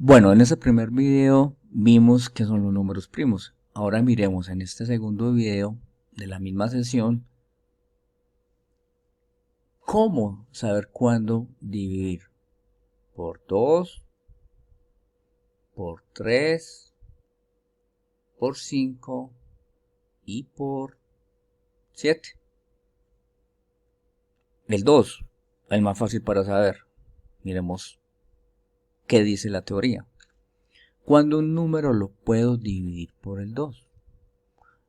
Bueno, en ese primer video vimos qué son los números primos. Ahora miremos en este segundo video de la misma sesión cómo saber cuándo dividir por 2, por 3, por 5 y por 7. El 2, el más fácil para saber. Miremos qué dice la teoría. Cuando un número lo puedo dividir por el 2.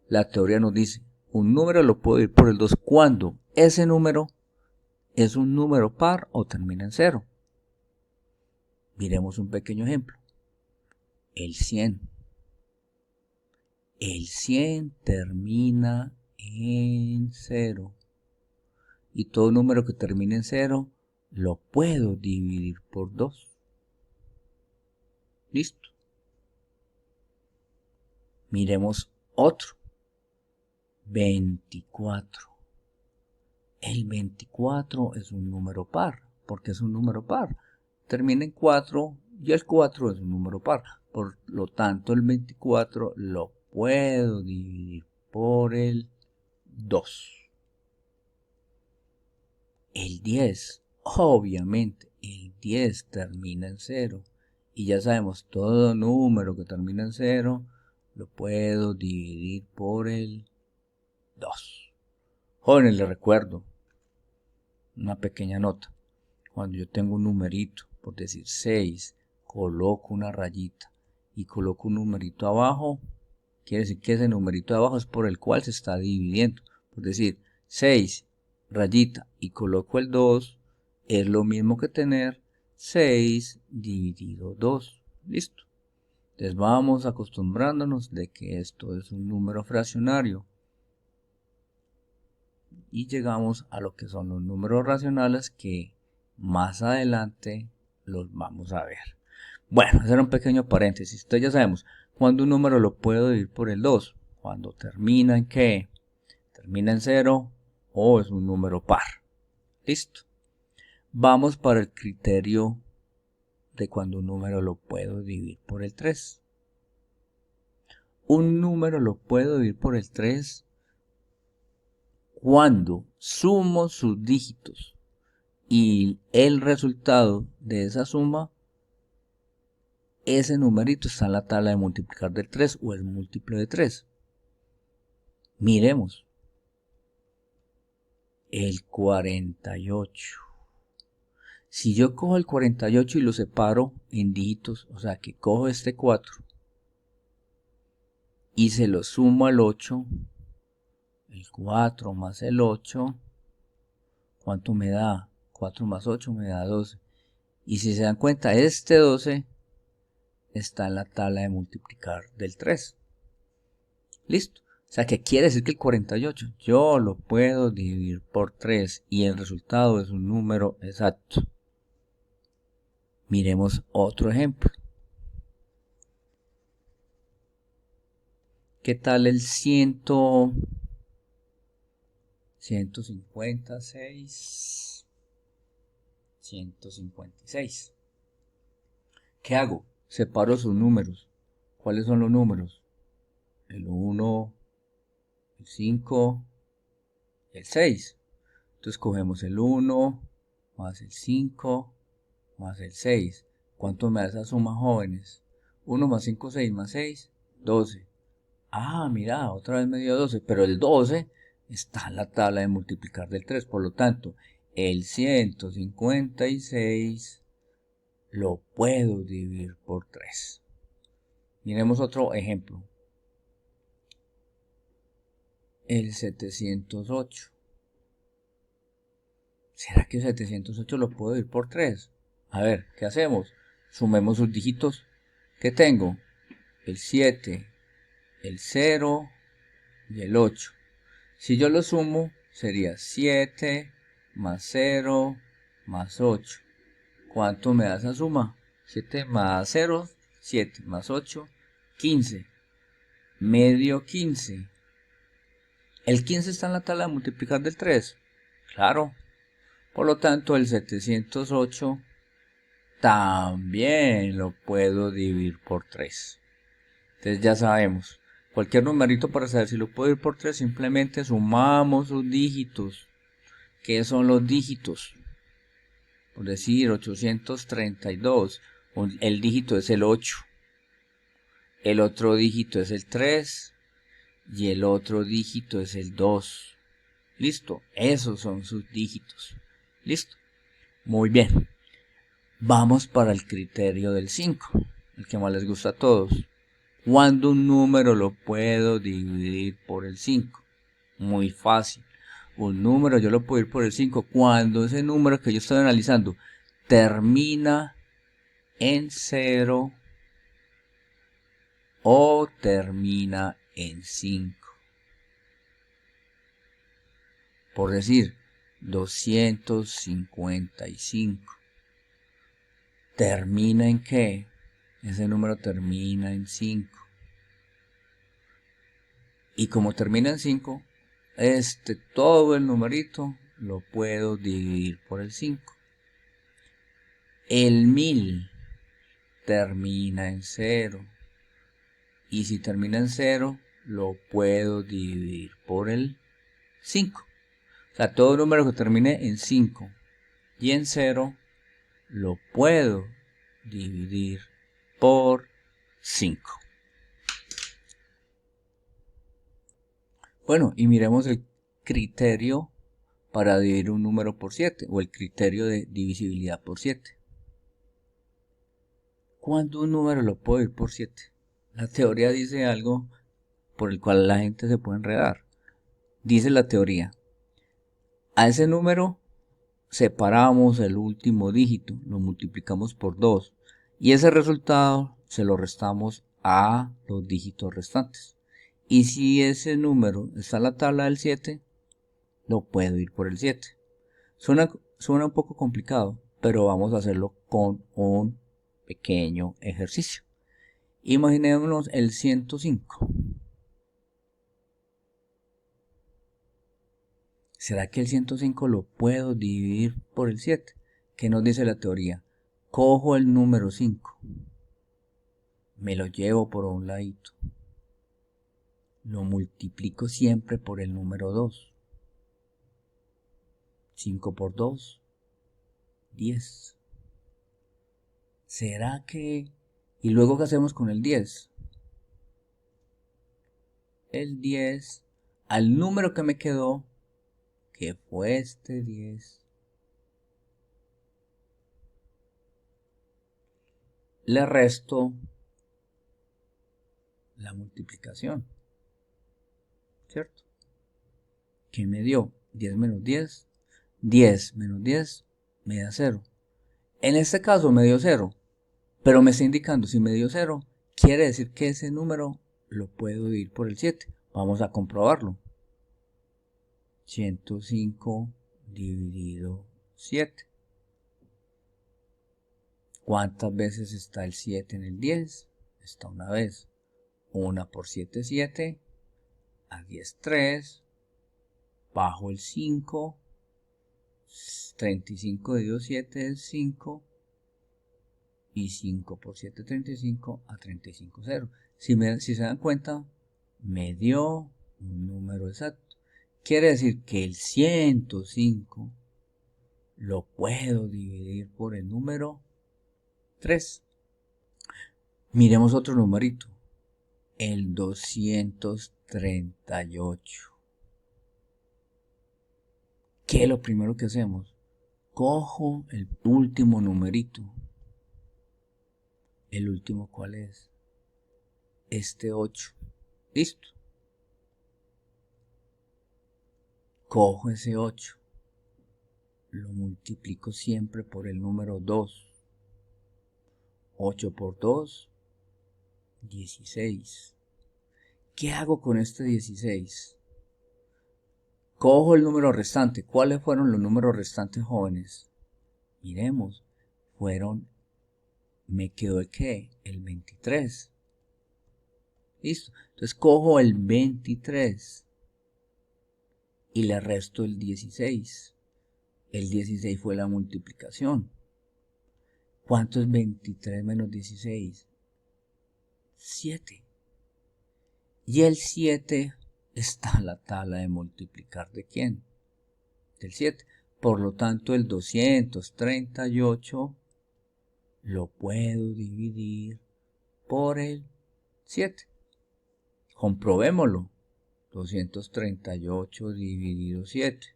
La teoría nos dice, un número lo puedo dividir por el 2 cuando ese número es un número par o termina en 0. Miremos un pequeño ejemplo. El 100. El 100 termina en 0. Y todo número que termine en 0 lo puedo dividir por 2. Listo. Miremos otro. 24. El 24 es un número par. ¿Por qué es un número par? Termina en 4 y el 4 es un número par. Por lo tanto, el 24 lo puedo dividir por el 2. El 10, obviamente, el 10 termina en 0. Y ya sabemos, todo número que termina en 0 lo puedo dividir por el 2. Jóvenes, les recuerdo una pequeña nota. Cuando yo tengo un numerito, por decir 6, coloco una rayita y coloco un numerito abajo, quiere decir que ese numerito de abajo es por el cual se está dividiendo. Por decir 6, rayita, y coloco el 2, es lo mismo que tener 6 dividido 2. Listo. Entonces vamos acostumbrándonos de que esto es un número fraccionario. Y llegamos a lo que son los números racionales que más adelante los vamos a ver. Bueno, ese era un pequeño paréntesis. Entonces ya sabemos, cuando un número lo puedo dividir por el 2, cuando termina en qué, termina en 0 o es un número par. Listo. Vamos para el criterio de cuando un número lo puedo dividir por el 3. Un número lo puedo dividir por el 3 cuando sumo sus dígitos y el resultado de esa suma, ese numerito está en la tabla de multiplicar del 3 o es múltiplo de 3. Miremos. El 48. Si yo cojo el 48 y lo separo en dígitos, o sea que cojo este 4 y se lo sumo al 8, el 4 más el 8, ¿cuánto me da? 4 más 8 me da 12. Y si se dan cuenta, este 12 está en la tabla de multiplicar del 3. Listo. O sea que quiere decir que el 48 yo lo puedo dividir por 3 y el resultado es un número exacto. Miremos otro ejemplo. ¿Qué tal el 156? 156. ¿Qué hago? Separo sus números. ¿Cuáles son los números? El 1, el 5 y el 6. Entonces cogemos el 1 más el 5 más el 6. ¿Cuánto me da esa suma, jóvenes? 1 más 5, 6 más 6, 12. Ah, mira, otra vez me dio 12, pero el 12 está en la tabla de multiplicar del 3. Por lo tanto, el 156 lo puedo dividir por 3. Miremos otro ejemplo. El 708. ¿Será que el 708 lo puedo dividir por 3? A ver, ¿qué hacemos? Sumemos sus dígitos. ¿Qué tengo? El 7, el 0 y el 8. Si yo lo sumo, sería 7 más 0 más 8. ¿Cuánto me da esa suma? 7 más 0, 7 más 8, 15. Medio 15. ¿El 15 está en la tabla de multiplicar del 3? Claro. Por lo tanto, el 708 también lo puedo dividir por 3. Entonces ya sabemos, cualquier numerito para saber si lo puedo dividir por 3, simplemente sumamos sus dígitos. ¿Qué son los dígitos? Por decir 832, el dígito es el 8, el otro dígito es el 3 y el otro dígito es el 2. Listo, esos son sus dígitos. Listo, muy bien. Vamos para el criterio del 5, el que más les gusta a todos. ¿Cuándo un número lo puedo dividir por el 5? Muy fácil. Un número yo lo puedo ir por el 5 cuando ese número que yo estoy analizando termina en 0 o termina en 5. Por decir, 255. ¿Termina en qué? Ese número termina en 5. Y como termina en 5, todo el numerito lo puedo dividir por el 5. El 1000 termina en 0. Y si termina en 0, lo puedo dividir por el 5. O sea, todo número que termine en 5 y en 0, lo puedo dividir por 5. Bueno, y miremos el criterio para dividir un número por 7, o el criterio de divisibilidad por 7. ¿Cuándo un número lo puedo dividir por 7? La teoría dice algo por el cual la gente se puede enredar. Dice la teoría, a ese número separamos el último dígito, lo multiplicamos por 2 y ese resultado se lo restamos a los dígitos restantes. Y si ese número está en la tabla del 7, lo puedo ir por el 7. Suena un poco complicado, pero vamos a hacerlo con un pequeño ejercicio. Imaginémonos el 105. ¿Será que el 105 lo puedo dividir por el 7? ¿Qué nos dice la teoría? Cojo el número 5, me lo llevo por un ladito, lo multiplico siempre por el número 2. 5 por 2, 10. ¿Será que...? ¿Y luego qué hacemos con el 10? El 10, al número que me quedó, que fue este 10, le resto la multiplicación, ¿cierto? ¿Qué me dio? 10 menos 10, 10 menos 10 me da 0. En este caso me dio 0, pero me está indicando si me dio 0, quiere decir que ese número lo puedo dividir por el 7. Vamos a comprobarlo. 105 dividido 7. ¿Cuántas veces está el 7 en el 10? Está una vez. 1 por 7, 7. A 10, 3. Bajo el 5. 35 dividido 7 es 5. Y 5 por 7, 35. A 35, 0. Si se dan cuenta, me dio un número exacto. Quiere decir que el 105 lo puedo dividir por el número 3. Miremos otro numerito. El 238. ¿Qué es lo primero que hacemos? Cojo el último numerito. ¿El último cuál es? Este 8. Listo. Cojo ese 8. Lo multiplico siempre por el número 2. 8 por 2, 16. ¿Qué hago con este 16? Cojo el número restante. ¿Cuáles fueron los números restantes, jóvenes? Miremos. Me quedó el ¿qué? El 23. Listo. Entonces cojo el 23 y le resto el 16. El 16 fue la multiplicación. ¿Cuánto es 23 menos 16? 7. Y el 7 está en la tabla de multiplicar ¿de quién? Del 7. Por lo tanto, el 238 lo puedo dividir por el 7. Comprobémoslo. 238 dividido 7.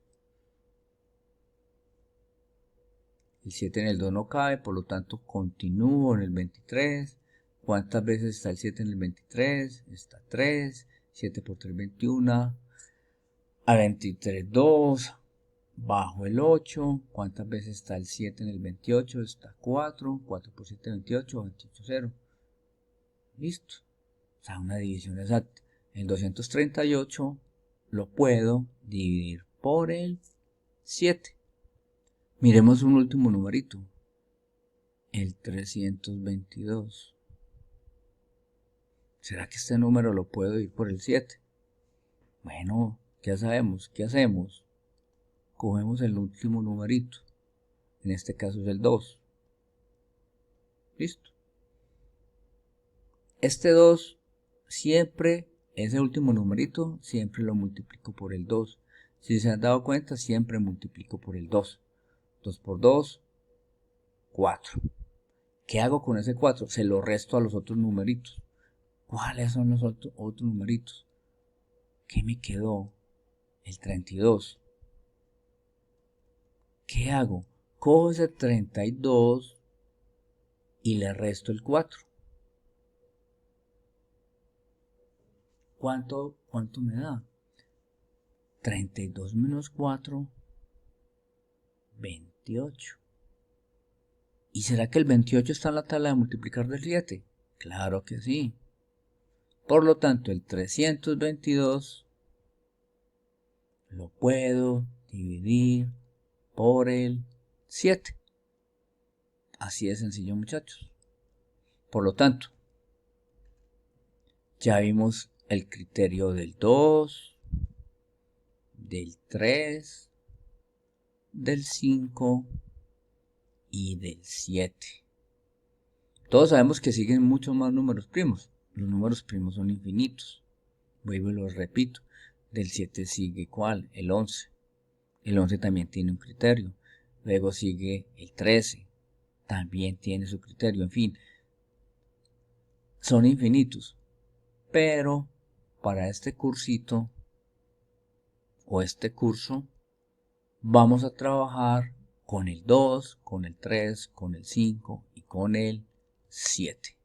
El 7 en el 2 no cabe, por lo tanto continúo en el 23. ¿Cuántas veces está el 7 en el 23? Está 3. 7 por 3, 21. A 23, 2. Bajo el 8. ¿Cuántas veces está el 7 en el 28? Está 4. 4 por 7, 28. 28, 0. Listo. O sea, una división exacta. El 238 lo puedo dividir por el 7. Miremos un último numerito. El 322. ¿Será que este número lo puedo dividir por el 7? Bueno, ya sabemos. ¿Qué hacemos? Cogemos el último numerito. En este caso es el 2. Listo. Este 2 siempre, ese último numerito, siempre lo multiplico por el 2. Si se han dado cuenta, siempre multiplico por el 2. 2 por 2, 4. ¿Qué hago con ese 4? Se lo resto a los otros numeritos. ¿Cuáles son los otros numeritos? ¿Qué me quedó? El 32. ¿Qué hago? Cojo ese 32 y le resto el 4. ¿Cuánto me da? 32 menos 4, 28. ¿Y será que el 28 está en la tabla de multiplicar del 7? Claro que sí. Por lo tanto, el 322 lo puedo dividir por el 7. Así de sencillo, muchachos. Por lo tanto, ya vimos el criterio del 2, del 3, del 5 y del 7. Todos sabemos que siguen muchos más números primos. Los números primos son infinitos. Vuelvo y lo repito. Del 7 sigue ¿cuál? El 11. El 11 también tiene un criterio. Luego sigue el 13. También tiene su criterio. En fin, son infinitos. Pero para este cursito o este curso vamos a trabajar con el 2, con el 3, con el 5 y con el 7.